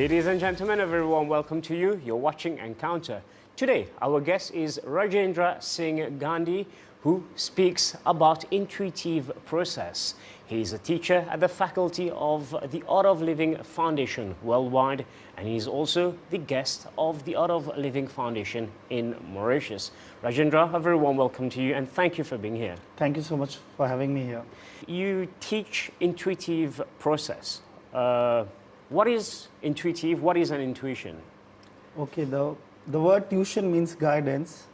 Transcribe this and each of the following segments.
Ladies and gentlemen, a very warm welcome to you. You're watching Encounter. Today, our guest is Rajendra Singh Gandhi, who speaks about intuitive process. He is a teacher at the faculty of the Art of Living Foundation worldwide, and he is also the guest of the Art of Living Foundation in Mauritius. Rajendra, a very warm welcome to you, and thank you for being here. Thank you so much for having me here. You teach intuitive process. What is intuitive? What is an intuition? Okay, the word tuition means guidance,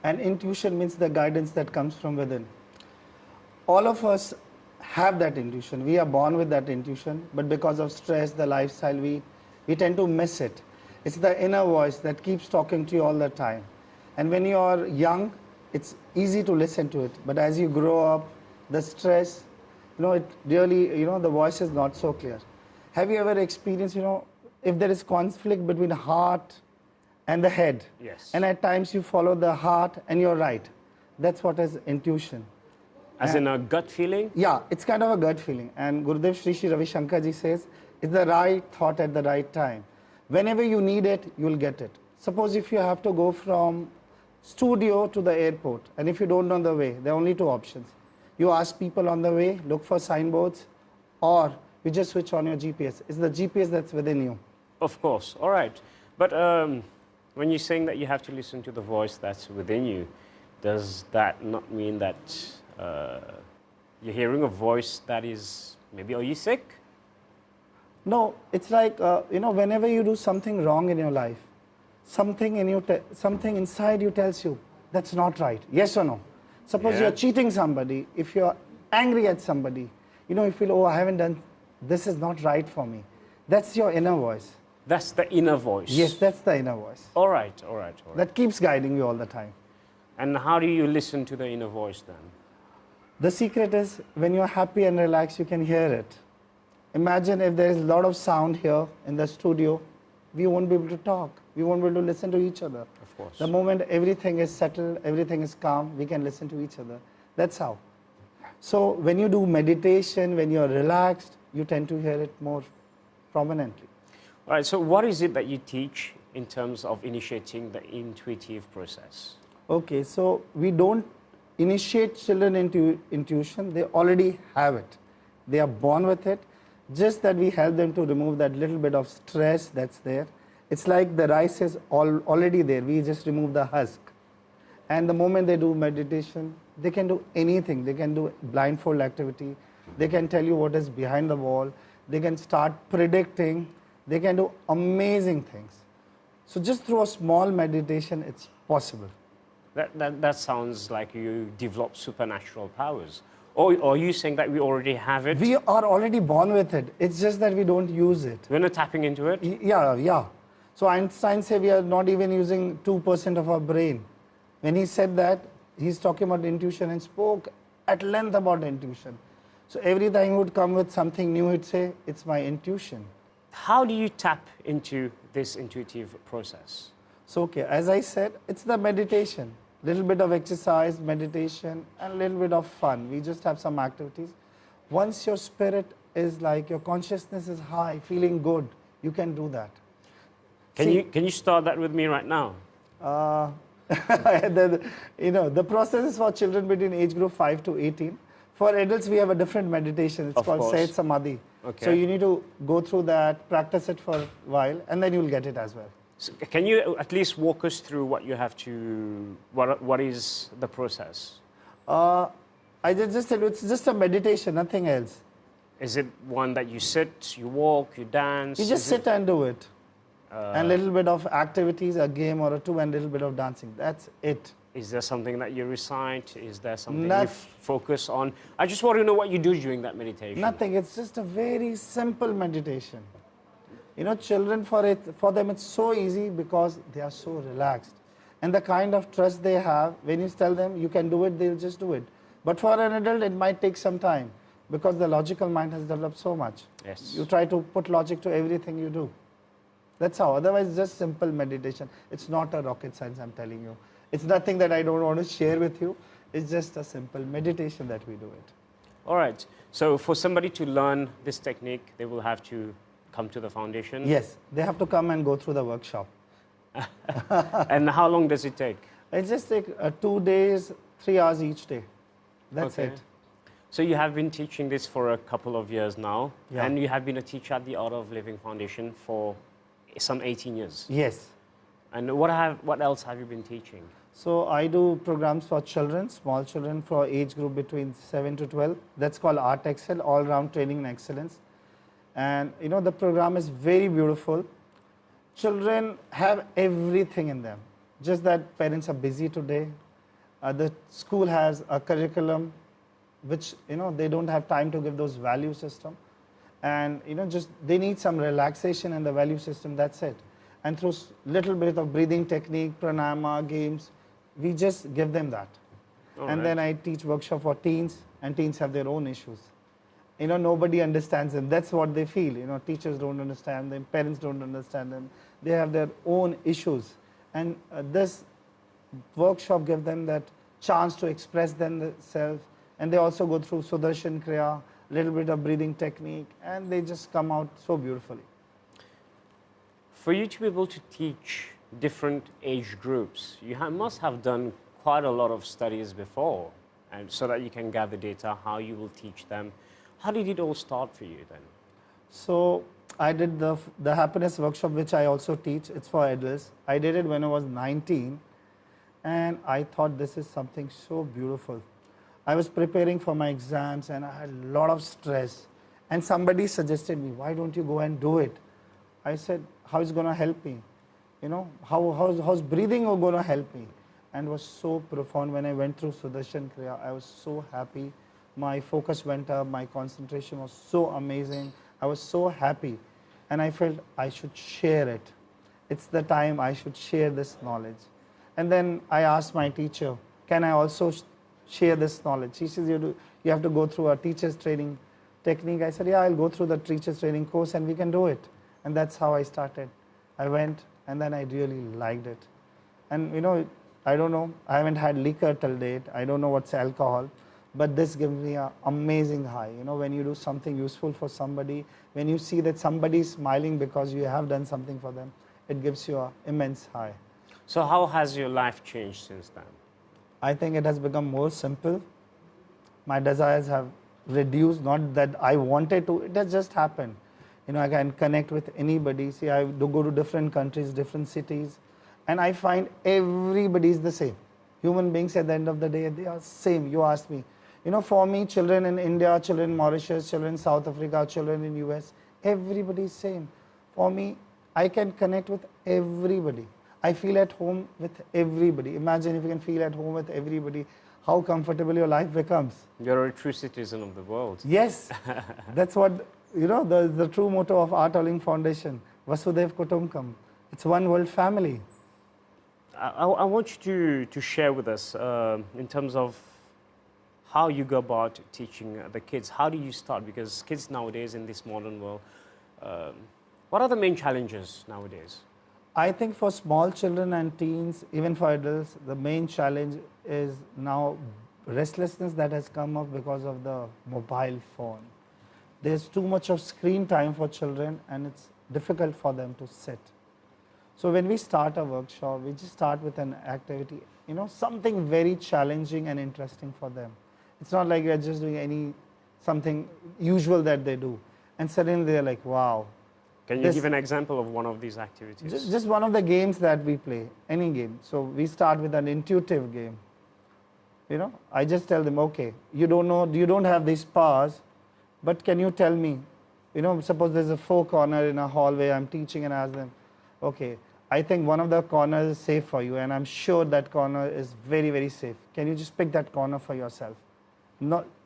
and intuition means the guidance that comes from within. All of us have that intuition. We are born with that intuition, but because of stress, the lifestyle, we tend to miss it. It's the inner voice that keeps talking to you all the time. And when you are young, it's easy to listen to it. But as you grow up, the stress, it really, the voice is not so clear. Have you ever experienced, if there is conflict between the heart and the head? Yes. And at times you follow the heart and you're right. That's what is intuition. As in a gut feeling? Yeah, it's kind of a gut feeling. And Gurudev Sri Ravi Shankar ji says, it's the right thought at the right time. Whenever you need it, you'll get it. Suppose if you have to go from studio to the airport, and if you don't know the way, there are only two options. You ask people on the way, look for signboards, or you just switch on your GPS. It's the GPS that's within you. Of course. All right. But when you're saying that you have to listen to the voice that's within you, does that not mean that you're hearing a voice that is, maybe, are you sick? No, it's like, whenever you do something wrong in your life, something inside you tells you, that's not right. Yes or no? Suppose you're cheating somebody, if you're angry at somebody, you feel, oh, I haven't done, this is not right for me. That's your inner voice. That's the inner voice? Yes, that's the inner voice. All right. That keeps guiding you all the time. And how do you listen to the inner voice then? The secret is, when you're happy and relaxed, you can hear it. Imagine if there is a lot of sound here in the studio, we won't be able to talk. We won't be able to listen to each other. Of course. The moment everything is settled, everything is calm, we can listen to each other. That's how. So when you do meditation, when you're relaxed, you tend to hear it more prominently. All right, so what is it that you teach in terms of initiating the intuitive process? Okay, so we don't initiate children into intuition. They already have it. They are born with it. Just that we help them to remove that little bit of stress that's there. It's like the rice is already there. We just remove the husk. And the moment they do meditation, they can do anything. They can do blindfold activity. They can tell you what is behind the wall. They can start predicting. They can do amazing things. So just through a small meditation, it's possible. That sounds like you develop supernatural powers. Or are you saying that we already have it? We are already born with it. It's just that we don't use it. We're not tapping into it? Yeah. So Einstein said we are not even using 2% of our brain. When he said that, he's talking about intuition and spoke at length about intuition. So every time he would come with something new, he'd say, it's my intuition. How do you tap into this intuitive process? So, okay, as I said, it's the meditation. Little bit of exercise, meditation, and a little bit of fun. We just have some activities. Once your spirit is like, your consciousness is high, feeling good, you can do that. Can you start that with me right now? The process is for children between age group 5 to 18. For adults, we have a different meditation. It's called Sahaj Samadhi. Okay. So you need to go through that, practice it for a while, and then you'll get it as well. So can you at least walk us through what you have to, what is the process? I just tell you, it's just a meditation, nothing else. Is it one that you sit, you walk, you dance? You just sit and do it. And a little bit of activities, a game or two, and a little bit of dancing. That's it. Is there something that you recite? Is there something you focus on? I just want to know what you do during that meditation. Nothing. It's just a very simple meditation. Children, for them, it's so easy because they are so relaxed. And the kind of trust they have, when you tell them you can do it, they'll just do it. But for an adult, it might take some time because the logical mind has developed so much. Yes. You try to put logic to everything you do. That's how. Otherwise, just simple meditation. It's not a rocket science, I'm telling you. It's nothing that I don't want to share with you. It's just a simple meditation that we do it. All right. So for somebody to learn this technique, they will have to come to the foundation? Yes, they have to come and go through the workshop. And how long does it take? It just takes 2 days, 3 hours each day. That's Okay. it. So you have been teaching this for a couple of years now, Yeah. and you have been a teacher at the Art of Living Foundation for some 18 years. Yes. And what else have you been teaching? So I do programs for children, small children for age group between 7 to 12. That's called Art Excel, all-round training in excellence. And you know, the program is very beautiful. Children have everything in them. Just that parents are busy today. The school has a curriculum which, you know, they don't have time to give those value system. And, you know, just they need some relaxation in the value system, that's it. And through little bit of breathing technique, pranayama, games, we just give them that. And then I teach workshop for teens, and teens have their own issues. You know, nobody understands them. That's what they feel. You know, teachers don't understand them, parents don't understand them. They have their own issues. And this workshop gives them that chance to express themselves. And they also go through Sudarshan Kriya, little bit of breathing technique, and they just come out so beautifully. For you to be able to teach different age groups, you must have done quite a lot of studies before, and so that you can gather data, how you will teach them. How did it all start for you then? So I did the happiness workshop, which I also teach. It's for adults. I did it when I was 19, and I thought this is something so beautiful. I was preparing for my exams, and I had a lot of stress. And somebody suggested me, why don't you go and do it? I said, how is it going to help me? You know, how's breathing going to help me? And it was so profound. When I went through Sudarshan Kriya, I was so happy. My focus went up. My concentration was so amazing. I was so happy. And I felt I should share it. It's the time I should share this knowledge. And then I asked my teacher, can I also share this knowledge? She says, you have to go through a teacher's training technique. I said, yeah, I'll go through the teacher's training course and we can do it. And that's how I started. I went, and then I really liked it. And you know, I don't know, I haven't had liquor till date. I don't know what's alcohol, but this gives me an amazing high. You know, when you do something useful for somebody, when you see that somebody is smiling because you have done something for them, it gives you an immense high. So how has your life changed since then? I think it has become more simple. My desires have reduced, not that I wanted to, it has just happened. You know, I can connect with anybody. See, I do go to different countries, different cities, and I find everybody is the same. Human beings at the end of the day, they are same. You asked me. You know, for me, children in India, children in Mauritius, children in South Africa, children in US, everybody is same. For me, I can connect with everybody. I feel at home with everybody. Imagine if you can feel at home with everybody, how comfortable your life becomes. You're a true citizen of the world. Yes, that's what, you know, the true motto of Art of Living Foundation, Vasudhaiv Kutumbakam. It's one world family. I want you to share with us in terms of how you go about teaching the kids. How do you start? Because kids nowadays in this modern world, what are the main challenges nowadays? I think for small children and teens, even for adults, the main challenge is now restlessness that has come up because of the mobile phone. There's too much of screen time for children, and it's difficult for them to sit. So when we start a workshop, we just start with an activity, you know, something very challenging and interesting for them. It's not like we're just doing something usual that they do. And suddenly they're like, wow. Can you give an example of one of these activities? Just one of the games that we play, any game. So we start with an intuitive game. You know, I just tell them, okay, you don't have these powers, but can you tell me, you know, suppose there's a 4 corner in a hallway, I'm teaching, and I ask them, okay, I think one of the corners is safe for you, and I'm sure that corner is very, very safe. Can you just pick that corner for yourself?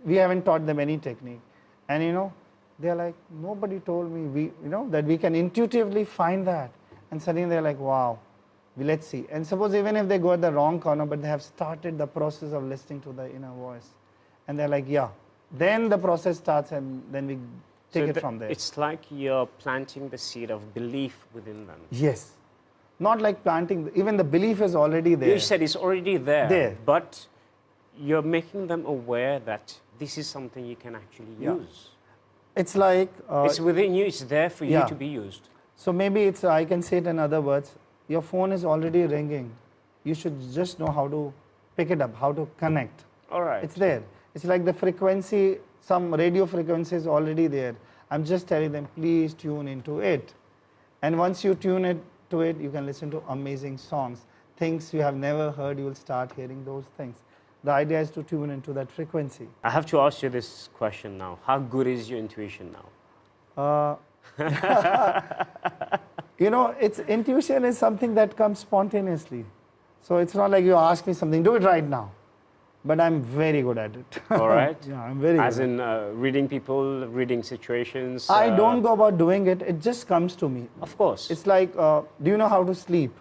We haven't taught them any technique. And you know, they're like, nobody told me that we can intuitively find that. And suddenly they're like, wow, let's see. And suppose even if they go at the wrong corner, but they have started the process of listening to the inner voice. And they're like, yeah. Then the process starts, and then we take it from there. It's like you're planting the seed of belief within them. Yes. Not like planting, even the belief is already there. You said it's already there. But you're making them aware that this is something you can actually use. It's like... it's within you, it's there for you yeah. to be used. So maybe it's, I can say it in other words, your phone is already ringing. You should just know how to pick it up, how to connect. All right. It's there. It's like the frequency, some radio frequency is already there. I'm just telling them, please tune into it. And once you tune into it, you can listen to amazing songs. Things you have never heard, you will start hearing those things. The idea is to tune into that frequency. I have to ask you this question now. How good is your intuition now? You know, intuition is something that comes spontaneously. So it's not like you ask me something, do it right now. But I'm very good at it. All right. Yeah, I'm very As good. in reading people, reading situations. I don't go about doing it. It just comes to me. Of course. It's like, do you know how to sleep?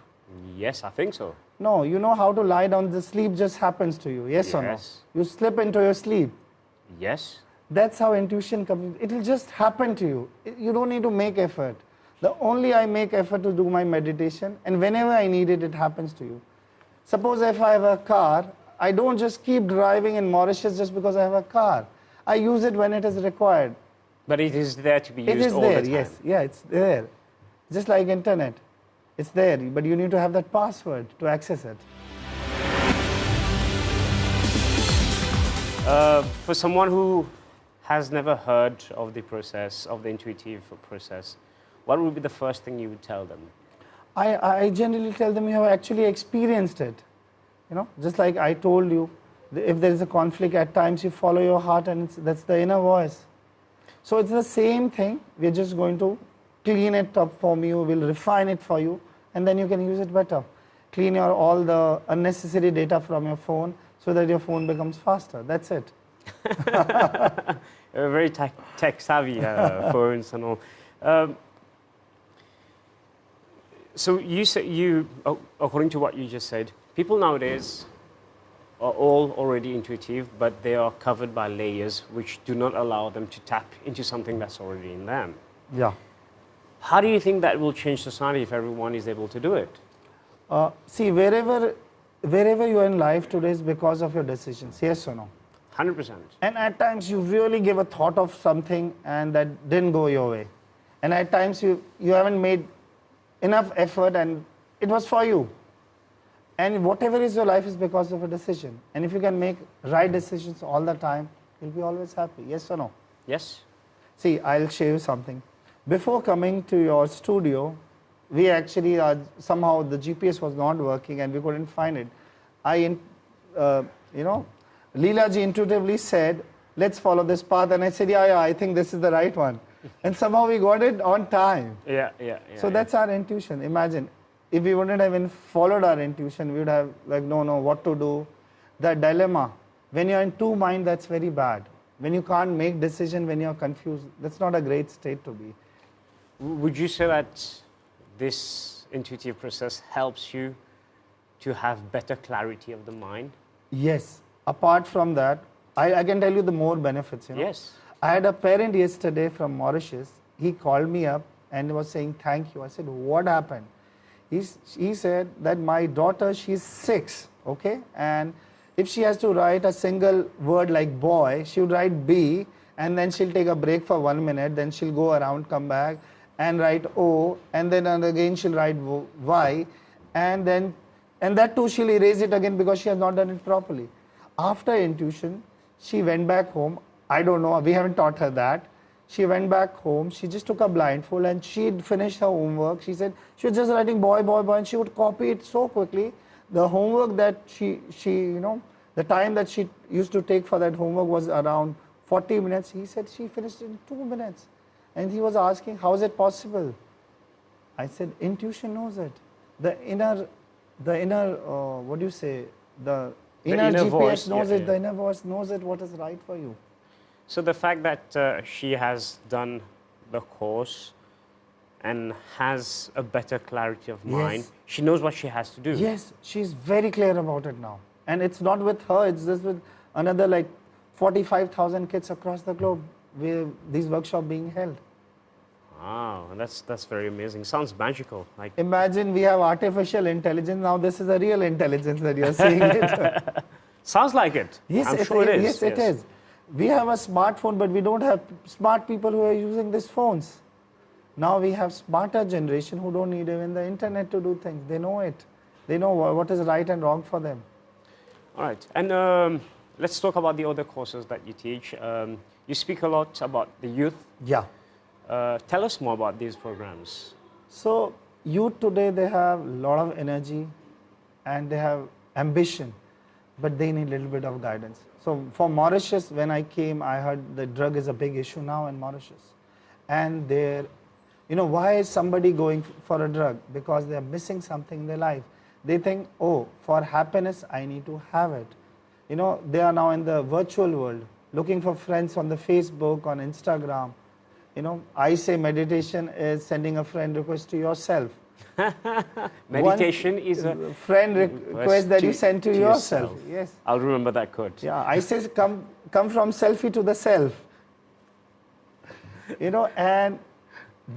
Yes, I think so. No, you know how to lie down. The sleep just happens to you. Yes or no? Yes. You slip into your sleep. Yes. That's how intuition comes. It will just happen to you. You don't need to make effort. The only I make effort to do my meditation, and whenever I need it, it happens to you. Suppose if I have a car, I don't just keep driving in Mauritius just because I have a car. I use it when it is required. But it is there to be used all the time. It is there, yes. Yeah, it's there. Just like internet. It's there, but you need to have that password to access it. For someone who has never heard of the process, of the intuitive process, what would be the first thing you would tell them? I generally tell them you have actually experienced it. You know, just like I told you, if there is a conflict, at times you follow your heart, and that's the inner voice. So it's the same thing. We're just going to clean it up for you, we'll refine it for you, and then you can use it better. Clean all the unnecessary data from your phone so that your phone becomes faster. That's it. Very tech savvy phones and all. So according to what you just said, people nowadays are all already intuitive, but they are covered by layers which do not allow them to tap into something that's already in them. Yeah. How do you think that will change society if everyone is able to do it? See, wherever you are in life today is because of your decisions, yes or no? 100%. And at times you really give a thought of something and that didn't go your way. And at times you haven't made enough effort and it was for you. And whatever is your life is because of a decision. And if you can make right decisions all the time, you'll be always happy, yes or no? Yes. See, I'll show you something. Before coming to your studio, we actually, somehow the GPS was not working and we couldn't find it. Leela ji intuitively said, let's follow this path. And I said, yeah, I think this is the right one. And somehow we got it on time. Yeah. So that's our intuition. Imagine, if we wouldn't have even followed our intuition, we would have like, no, what to do. That dilemma, when you're in two minds, that's very bad. When you can't make decision, when you're confused, that's not a great state to be. Would you say that this intuitive process helps you to have better clarity of the mind? Yes. Apart from that, I can tell you the more benefits. You know? Yes. I had a parent yesterday from Mauritius. He called me up and was saying, thank you. I said, what happened? He said that my daughter, she's 6, okay? And if she has to write a single word like boy, she would write B, and then she'll take a break for 1 minute, then she'll go around, come back, and write O, and then again she'll write Y, and that too she'll erase it again because she has not done it properly. After intuition, she went back home. I don't know, we haven't taught her that. She went back home, she just took a blindfold and she'd finished her homework. She said she was just writing boy, and she would copy it so quickly. The homework that she the time that she used to take for that homework was around 40 minutes. He said she finished it in 2 minutes. And he was asking, how is it possible? I said, intuition knows it. The inner what do you say? The inner GPS voice, knows it. yeah. The inner voice knows it, what is right for you. So the fact that she has done the course and has a better clarity of mind, Yes. she knows what she has to do. Yes, she's very clear about it now. And it's not with her, it's just with another like 45,000 kids across the globe where these workshops being held. Wow, that's very amazing. Sounds magical. Like Imagine we have artificial intelligence, now this is a real intelligence that you're seeing it. sounds like it. Yes, I'm sure it is. Yes, it is. We have a smartphone, but we don't have smart people who are using these phones. Now we have smarter generation who don't need even the internet to do things. They know it. They know what is right and wrong for them. All right, and let's talk about the other courses that you teach. You speak a lot about the youth. Yeah. Tell us more about these programs. So youth today, they have a lot of energy and they have ambition, but they need a little bit of guidance. So for Mauritius, when I came, I heard the drug is a big issue now in Mauritius. And they're, why is somebody going for a drug? Because they're missing something in their life. They think, oh, for happiness, I need to have it. They are now in the virtual world, looking for friends on the Facebook, on Instagram. I say meditation is sending a friend request to yourself. Meditation is a friend request that you send to yourself. Yes. I'll remember that quote. Yeah, I say come from selfie to the self. And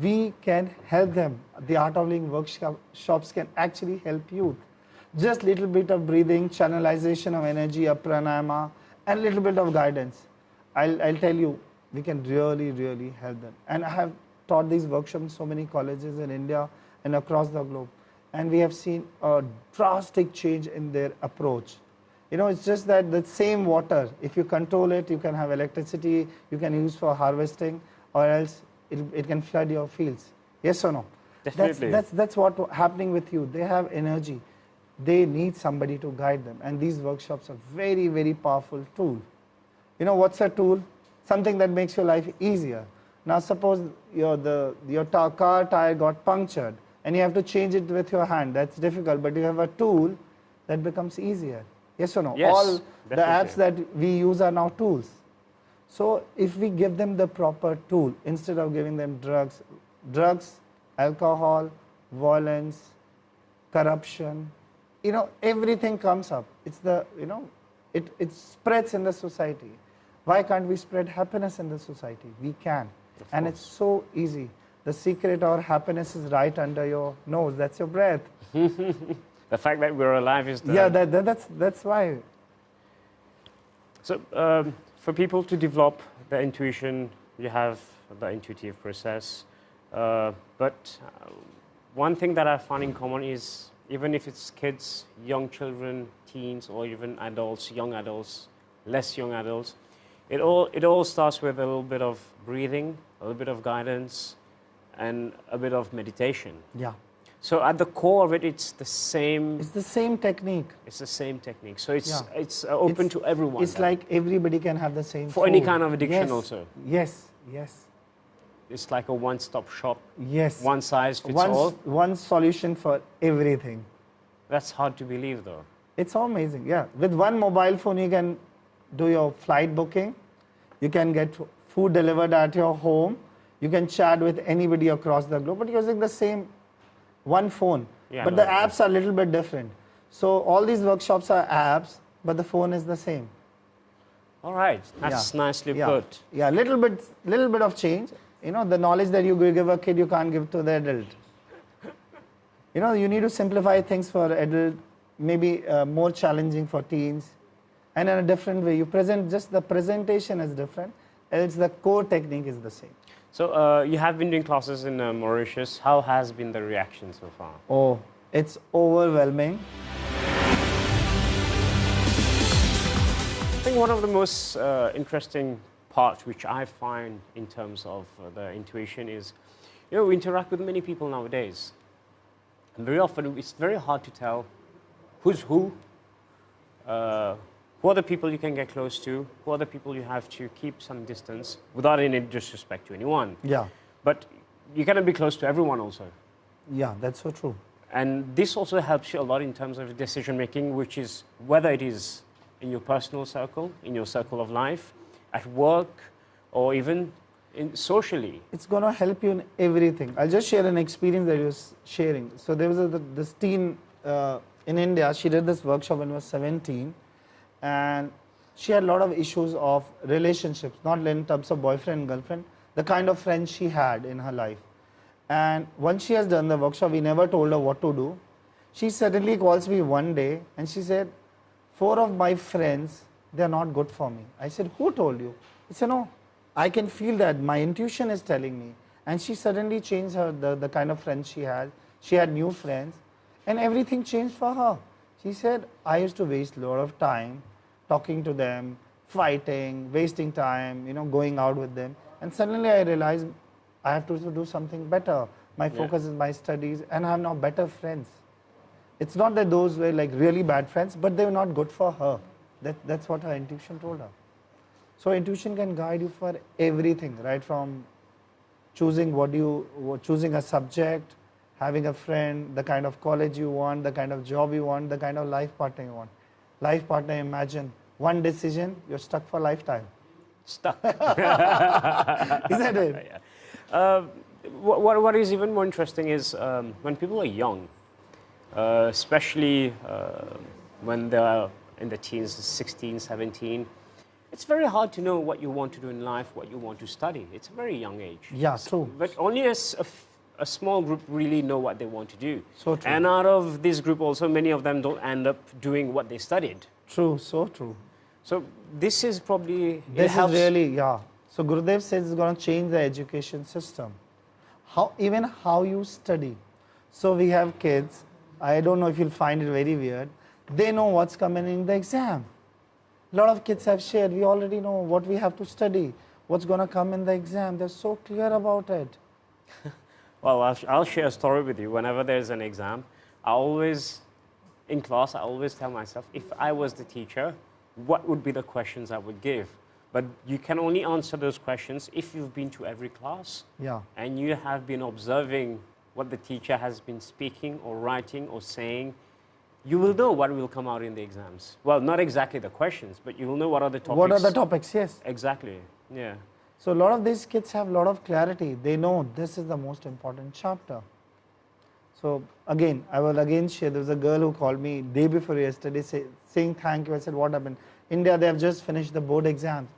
we can help them. The Art of Living workshops can actually help youth. Just little bit of breathing, channelization of energy, a pranayama, and little bit of guidance. I'll tell you, we can really, really help them. And I have taught these workshops in so many colleges in India and across the globe. And we have seen a drastic change in their approach. It's just that the same water, if you control it, you can have electricity, you can use for harvesting, or else it can flood your fields. Yes or no? Definitely. That's what's happening with you. They have energy. They need somebody to guide them. And these workshops are very, very powerful tool. What's a tool? Something that makes your life easier. Now suppose your car tire got punctured and you have to change it with your hand. That's difficult, but you have a tool that becomes easier. Yes or no? Yes, all definitely. The apps that we use are now tools. So if we give them the proper tool, instead of giving them drugs, alcohol, violence, corruption, everything comes up. It's it spreads in the society. Why can't we spread happiness in the society? We can. And it's so easy. The secret of happiness is right under your nose. That's your breath. The fact that we're alive is the... Yeah, that's why. So for people to develop the intuition, you have the intuitive process. But one thing that I found in common is, even if it's kids, young children, teens, or even adults, young adults, less young adults, it all starts with a little bit of breathing, a little bit of guidance, and a bit of meditation. Yeah. So at the core of it, it's the same. It's the same technique. It's the same technique. So it's open to everyone. It's like everybody can have the same for any kind of addiction also. Yes. It's like a one-stop shop. Yes. One size fits all. One solution for everything. That's hard to believe, though. It's amazing. Yeah. With one mobile phone, you can do your flight booking. You can get food delivered at your home. You can chat with anybody across the globe, but using the same one phone. Yeah, but the apps are a little bit different. So all these workshops are apps, but the phone is the same. All right. That's nicely put. Yeah, little bit of change. The knowledge that you give a kid, you can't give to the adult. You need to simplify things for adult, maybe more challenging for teens, and in a different way. You present, just the presentation is different, else the core technique is the same. So you have been doing classes in Mauritius. How has been the reaction so far? Oh, it's overwhelming. I think one of the most interesting parts which I find in terms of the intuition is, we interact with many people nowadays. And very often it's very hard to tell who's who are the people you can get close to, who are the people you have to keep some distance without any disrespect to anyone. Yeah. But you cannot be close to everyone also. Yeah, that's so true. And this also helps you a lot in terms of decision making, which is whether it is in your personal circle, in your circle of life, at work, or even socially. It's going to help you in everything. I'll just share an experience that I was sharing. So there was this teen in India. She did this workshop when she was 17. And she had a lot of issues of relationships, not in terms of boyfriend and girlfriend, the kind of friends she had in her life. And once she has done the workshop, we never told her what to do. She suddenly calls me one day and she said, 4 of my friends, they're not good for me. I said, who told you? He said, no, I can feel that. My intuition is telling me. And she suddenly changed the kind of friends she had. She had new friends and everything changed for her. She said, I used to waste a lot of time talking to them, fighting, wasting time, going out with them. And suddenly I realized I have to do something better. My focus is my studies and I have now better friends. It's not that those were like really bad friends, but they were not good for her. That's what her intuition told her. So intuition can guide you for everything, right from choosing choosing a subject, having a friend, the kind of college you want, the kind of job you want, the kind of life partner you want. Life partner, imagine, one decision, you're stuck for a lifetime. Stuck. Isn't it? Yeah. What is even more interesting is when people are young, especially when they're in the teens, 16, 17, it's very hard to know what you want to do in life, what you want to study. It's a very young age. Yeah, true. But only a small group really know what they want to do. So true. And out of this group also, many of them don't end up doing what they studied. True, so true. So this is probably... This is really, yeah. So Gurudev says it's going to change the education system. Even how you study. So we have kids, I don't know if you'll find it very weird, they know what's coming in the exam. A lot of kids have shared, we already know what we have to study, what's going to come in the exam. They're so clear about it. Well, I'll share a story with you. Whenever there's an exam, in class, I always tell myself, if I was the teacher, what would be the questions I would give? But you can only answer those questions if you've been to every class. Yeah. And you have been observing what the teacher has been speaking or writing or saying. You will know what will come out in the exams. Well, not exactly the questions, but you will know what are the topics. What are the topics, yes. Exactly, yeah. So a lot of these kids have a lot of clarity. They know this is the most important chapter. So again, I will again share, there was a girl who called me day before yesterday saying thank you. I said, what happened? India, they have just finished the board exams.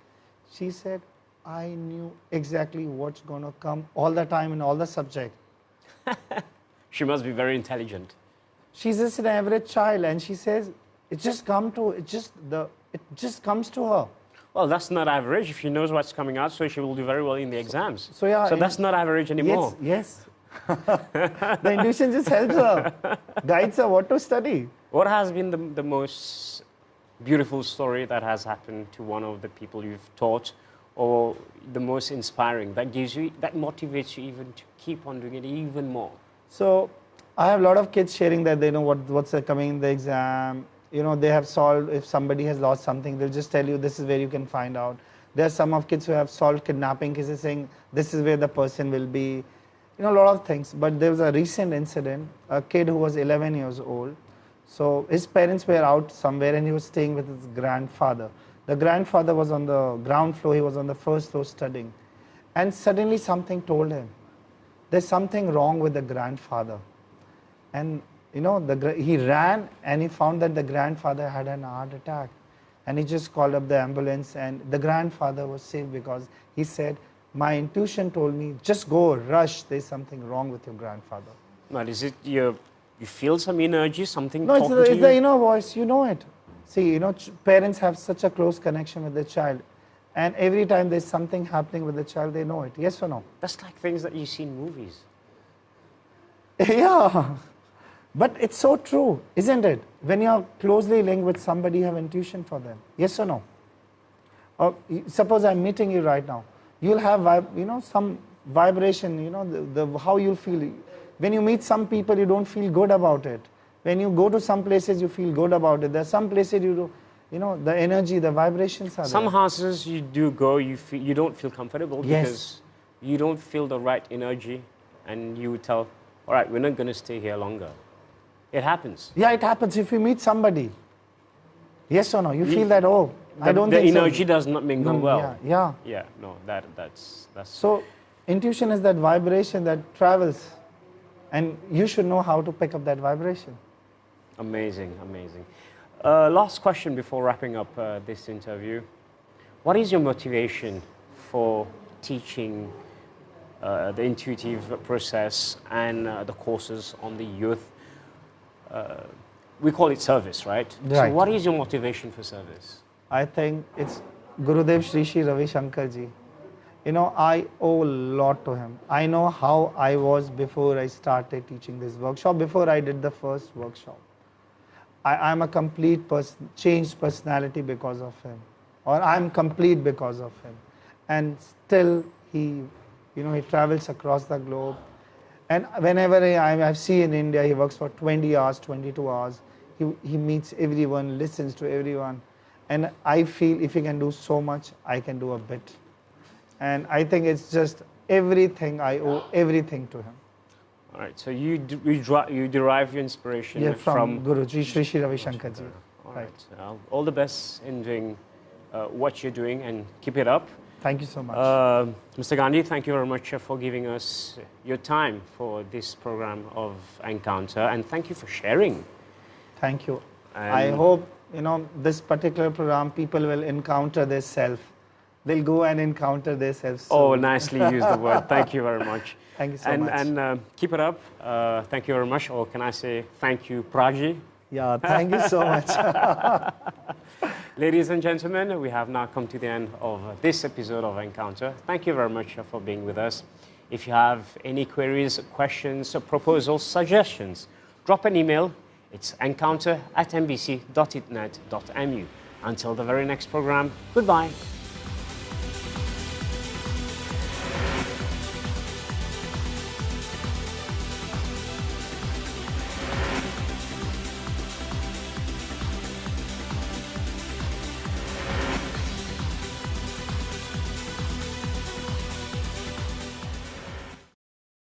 She said, I knew exactly what's going to come all the time in all the subjects. She must be very intelligent. She's just an average child and she says, it just comes to her. Well, that's not average. If she knows what's coming out, so she will do very well in the exams. So yeah, that's not average anymore. Yes. The intuition just helps her, guides her what to study. What has been the most beautiful story that has happened to one of the people you've taught, or the most inspiring, that motivates you even to keep on doing it even more? So I have a lot of kids sharing that they know what's coming in the exam. They have solved, if somebody has lost something, they'll just tell you this is where you can find out. There are some of kids who have solved kidnapping cases saying this is where the person will be. A lot of things. But there was a recent incident, a kid who was 11 years old. So his parents were out somewhere and he was staying with his grandfather. The grandfather was on the ground floor, he was on the first floor studying. And suddenly something told him, there's something wrong with the grandfather. And he ran and he found that the grandfather had an heart attack. And he just called up the ambulance and the grandfather was saved because he said, my intuition told me, just go, rush, there's something wrong with your grandfather. But is it you feel some energy, something No, talking to you? it's the inner voice, you know it. See, parents have such a close connection with their child. And every time there's something happening with the child, they know it. Yes or no? That's like things that you see in movies. Yeah. But it's so true, isn't it? When you're closely linked with somebody, you have intuition for them. Yes or no? Or suppose I'm meeting you right now. You'll have, some vibration, how you'll feel. When you meet some people, you don't feel good about it. When you go to some places, you feel good about it. There are some places the energy, the vibrations are Some there. houses you do go, you don't feel comfortable because you don't feel the right energy, and you would tell, all right, we're not going to stay here longer. It happens. Yeah, it happens if you meet somebody. Yes or no? You feel that, I don't think the energy does not mingle well. Yeah. Yeah, no, that's... So, intuition is that vibration that travels, and you should know how to pick up that vibration. Amazing, amazing. Last question before wrapping up this interview. What is your motivation for teaching the intuitive process and the courses on the youth? We call it service, right? Right. So what is your motivation for service? I think it's Gurudev Shri Shri Ravi Shankar Ji. You know, I owe a lot to him. I know how I was before I started teaching this workshop, before I did the first workshop. I'm a complete changed personality because of him, or I'm complete because of him. And still he travels across the globe. And whenever I see in India, he works for 20 hours, 22 hours. He meets everyone, listens to everyone. And I feel if he can do so much, I can do a bit. And I think it's just everything, I owe everything to him. All right, so you derive your inspiration from Guruji Shri Shri Ravi Shankar Ji. All right. All the best in doing what you're doing, and keep it up. Thank you so much. Mr. Gandhi, thank you very much for giving us your time for this program of Encounter, and thank you for sharing. Thank you. I hope, this particular program, people will encounter their self. They'll go and encounter their self. Oh, nicely used the word. Thank you very much. Thank you so much. And keep it up. Thank you very much. Or can I say thank you, Prajña? Yeah, thank you so much. Ladies and gentlemen, we have now come to the end of this episode of Encounter. Thank you very much for being with us. If you have any queries, questions, proposals, suggestions, drop an email. It's encounter@mbc.itnet.mu. Until the very next program, goodbye.